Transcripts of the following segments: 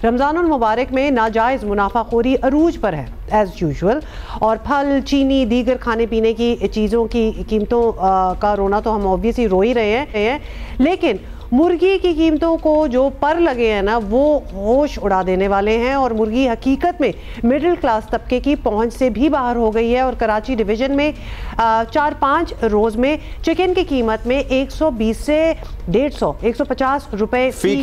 रमज़ानुल मुबारक में नाजायज़ मुनाफाखोरी अरूज पर है एज़ यूजुअल, और फल, चीनी, दीगर खाने पीने की चीज़ों की कीमतों का रोना तो हम ऑब्वियसली रो ही रहे हैं, लेकिन मुर्गी की कीमतों को जो पर लगे हैं ना, वो होश उड़ा देने वाले हैं। और मुर्गी हकीकत में मिडिल क्लास तबके की पहुंच से भी बाहर हो गई है। और कराची डिवीज़न में 4-5 रोज़ में चिकन की कीमत में 120 से 150 रुपए फी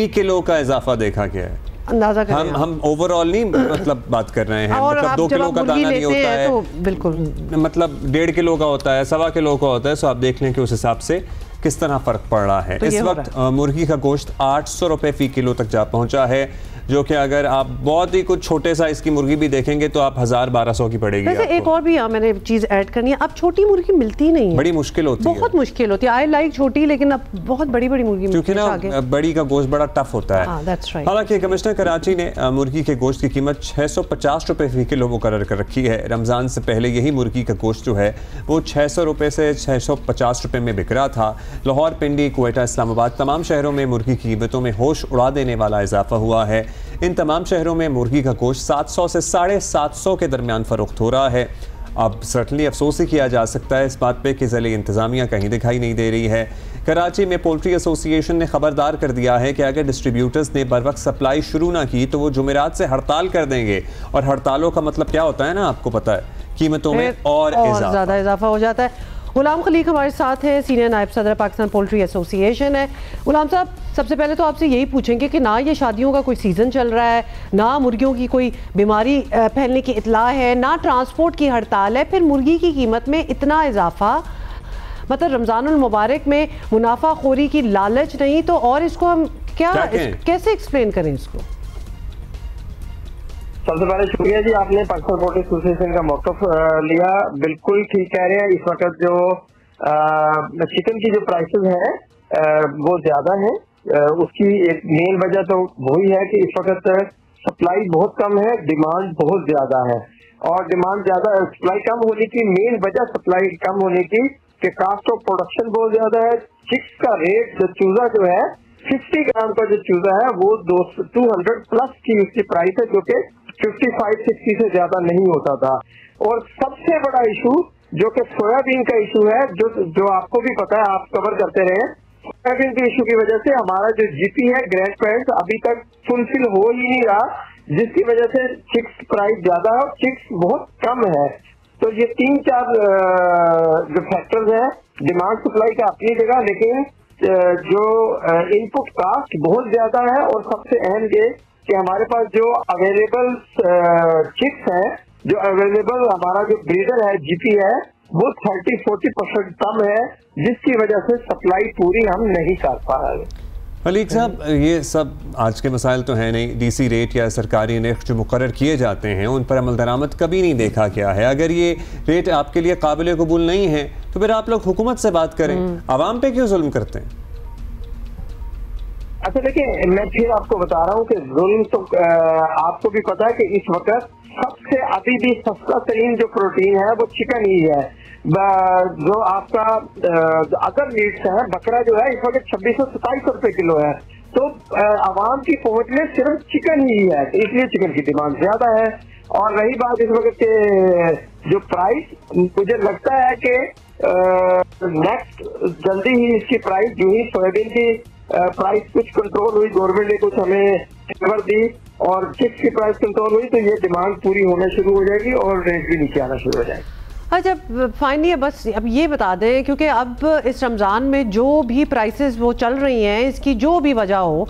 किलो का इजाफा देखा गया है। अंदाजा करें हम ओवरऑल नहीं मतलब बात कर रहे हैं, और मतलब 2 किलो का दाना नहीं होता है तो बिल्कुल, मतलब 1.5 किलो का होता है, 1.25 किलो का होता है। सो आप देख लें कि उस हिसाब से किस तरह फर्क पड़ रहा है। तो इस वक्त मुर्गी का गोश्त 800 रुपए फी किलो तक जा पहुंचा है, जो कि अगर आप बहुत ही कुछ छोटे साइज की मुर्गी भी देखेंगे तो आप 1000-1200 की पड़ेगी। वैसे एक और भी मैंने चीज ऐड करनी है, अब छोटी मुर्गी मिलती नहीं है, बड़ी मुश्किल होती है, बहुत मुश्किल होती है। आई लाइक छोटी, लेकिन अब बहुत बड़ी बड़ी मुर्गी, क्योंकि ना बड़ी का गोश्त बड़ा टफ होता है। हालांकि कमिश्नर कराची ने मुर्गी के गोश्त की कीमत 650 रुपए फी किलो मुकर्रर कर रखी है। रमजान से पहले यही मुर्गी का गोश्त जो है वो 600 रुपए से 650 रुपए में बिक रहा था। लाहौर, पिंडी, क्वेटा, इस्लामाबाद तमाम शहरों में मुर्गी की कीमतों में होश उड़ा देने वाला इजाफा हुआ है। इन तमाम शहरों में मुर्गी का गोश्त 700 से 750 के दरमियान फरोख्त हो रहा है। अब सर्टनली अफसोस ही किया जा सकता है इस बात पे कि ज़िले इंतज़ामिया कहीं दिखाई नहीं दे रही है। कराची में पोल्ट्री एसोसिएशन ने खबरदार कर दिया है कि अगर डिस्ट्रीब्यूटर्स ने बर वक्त सप्लाई शुरू ना की तो वो जुमेरात से हड़ताल कर देंगे। और हड़तालों का मतलब क्या होता है ना, आपको पता है, कीमतों में और ज़्यादा इजाफा हो जाता है। गुलाम खलीक हमारे साथ हैं, सीनियर नायब सदर पाकिस्तान पोल्ट्री एसोसिएशन है। गुलाम साहब, सबसे पहले तो आपसे यही पूछेंगे कि ना ये शादियों का कोई सीज़न चल रहा है, ना मुर्गियों की कोई बीमारी फैलने की इतला है, ना ट्रांसपोर्ट की हड़ताल है, फिर मुर्गी की कीमत में इतना इजाफा, मतलब रमज़ानुल मुबारक में मुनाफाखोरी की लालच नहीं तो और इसको हम कैसे एक्सप्लेन करें इसको? सबसे पहले शुक्रिया जी, आपने पाकिस्तान पोल्ट्री एसोसिएशन का मौक़िफ़ लिया। बिल्कुल ठीक कह रहे हैं। इस वक्त जो चिकन की जो प्राइसेस है वो ज्यादा है। उसकी एक मेन वजह तो वही है कि इस वक्त सप्लाई बहुत कम है, डिमांड बहुत ज्यादा है। और डिमांड ज्यादा, सप्लाई कम होने की मेन वजह सप्लाई कम होने की कि कास्ट ऑफ प्रोडक्शन बहुत ज्यादा है। चिक्स का रेट, जो चूजा जो है 50 ग्राम का जो चूजा है वो 200 प्लस की उसकी प्राइस है, जो कि 55-60 से ज्यादा नहीं होता था। और सबसे बड़ा इशू जो कि सोयाबीन का इशू है, जो आपको भी पता है, आप कवर करते रहे, सोयाबीन के इशू की वजह से हमारा जो जीपी है ग्रैंड पेरेंट्स अभी तक फुलफिल हो ही नहीं रहा, जिसकी वजह से चिक्स प्राइस ज्यादा है और चिक्स बहुत कम है। तो ये 3-4 जो फैक्टर्स है, डिमांड सप्लाई का अपनी जगह, लेकिन जो इनपुट कास्ट बहुत ज्यादा है। और सबसे अहम ये कि हमारे पास जो अवेलेबल चिक्स है, जो अवेलेबल हमारा जो ब्रीडर है, जीपी है, वो 30-40% कम है, जिसकी वजह से सप्लाई पूरी हम नहीं कर पा रहे। खलीक साहब, ये सब आज के मसाइल तो हैं नहीं। डीसी रेट या सरकारी निर्ख जो मुकर्रर किए जाते हैं उन पर अमल दरामद कभी नहीं देखा गया है। अगर ये रेट आपके लिए काबिल कबूल नहीं है तो फिर आप लोग हुकूमत से बात करें, आवाम पे क्यों जुल्म करते हैं? अच्छा देखिए, मैं फिर आपको बता रहा हूँ कि जुल्म तो आपको भी पता है कि इस वक्त सबसे अभी भी सस्ता तरीन जो प्रोटीन है वो चिकन ही है। जो आपका अदर मीट्स है, बकरा जो है इस वक्त 2600-2700 रुपए किलो है। तो आवाम की पहुंच में सिर्फ चिकन ही है, इसलिए चिकन की डिमांड ज्यादा है। और रही बात इस वक्त के जो प्राइस, मुझे लगता है कि नेक्स्ट जल्दी ही इसकी प्राइस, जो ही सोयाबीन की प्राइस कुछ कंट्रोल हुई, गवर्नमेंट ने कुछ हमें फेवर दी और चिप्स की प्राइस कंट्रोल हुई, तो ये डिमांड पूरी होना शुरू हो जाएगी और रेट भी नीचे आना शुरू हो जाएगा। अच्छा, फाइनली बस अब ये बता दें, क्योंकि अब इस रमज़ान में जो भी प्राइसेस वो चल रही हैं, इसकी जो भी वजह हो,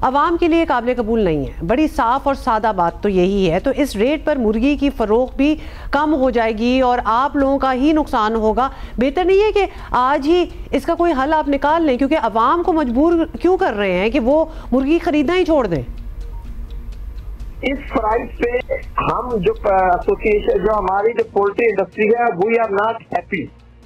आवाम के लिए काबिल कबूल नहीं है। बड़ी साफ़ और सादा बात तो यही है। तो इस रेट पर मुर्गी की फ़रोख्त भी कम हो जाएगी और आप लोगों का ही नुकसान होगा। बेहतर नहीं है कि आज ही इसका कोई हल आप निकाल लें, क्योंकि आवाम को मजबूर क्यों कर रहे हैं कि वो मुर्गी खरीदना ही छोड़ दें? इस प्राइस पे हम जो एसोसिएशन, जो हमारी जो पोल्ट्री इंडस्ट्री है, वी आर नॉट हैप्पी।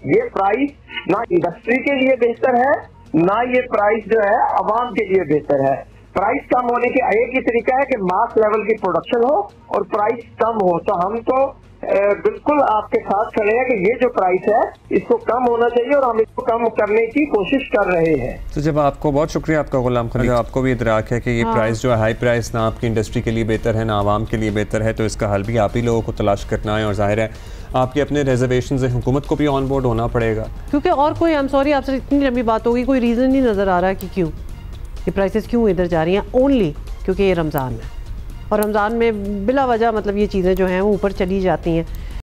ये प्राइस ना इंडस्ट्री के लिए बेहतर है, ना ये प्राइस जो है आवाम के लिए बेहतर है। प्राइस कम होने की एक ही तरीका है कि मास लेवल की प्रोडक्शन हो और प्राइस कम हो। तो हम तो बिल्कुल आपके साथ खड़े हैं कि ये जो प्राइस है इसको कम होना चाहिए और हम इसको कम करने की कोशिश कर रहे हैं। तो जब आपको बहुत शुक्रिया आपका गुलाम खान, आपको भी इदराक है कि ये प्राइस जो है हाई प्राइस ना आपकी इंडस्ट्री के लिए बेहतर है ना आवाम के लिए बेहतर है, तो इसका हल भी आप ही लोगों को तलाश करना है और जाहिर है आपके अपने रिजर्वेशन से हुकूमत को भी ऑन बोर्ड होना पड़ेगा, क्योंकि और कोई, आई एम सॉरी आपसे इतनी लंबी बात होगी, कोई रीज़न नहीं नज़र आ रहा कि क्यों ये प्राइसेस क्यों इधर जा रही हैं। ओनली क्योंकि ये रमज़ान है और रमज़ान में बिला वजह मतलब ये चीज़ें जो हैं वो ऊपर चली जाती हैं।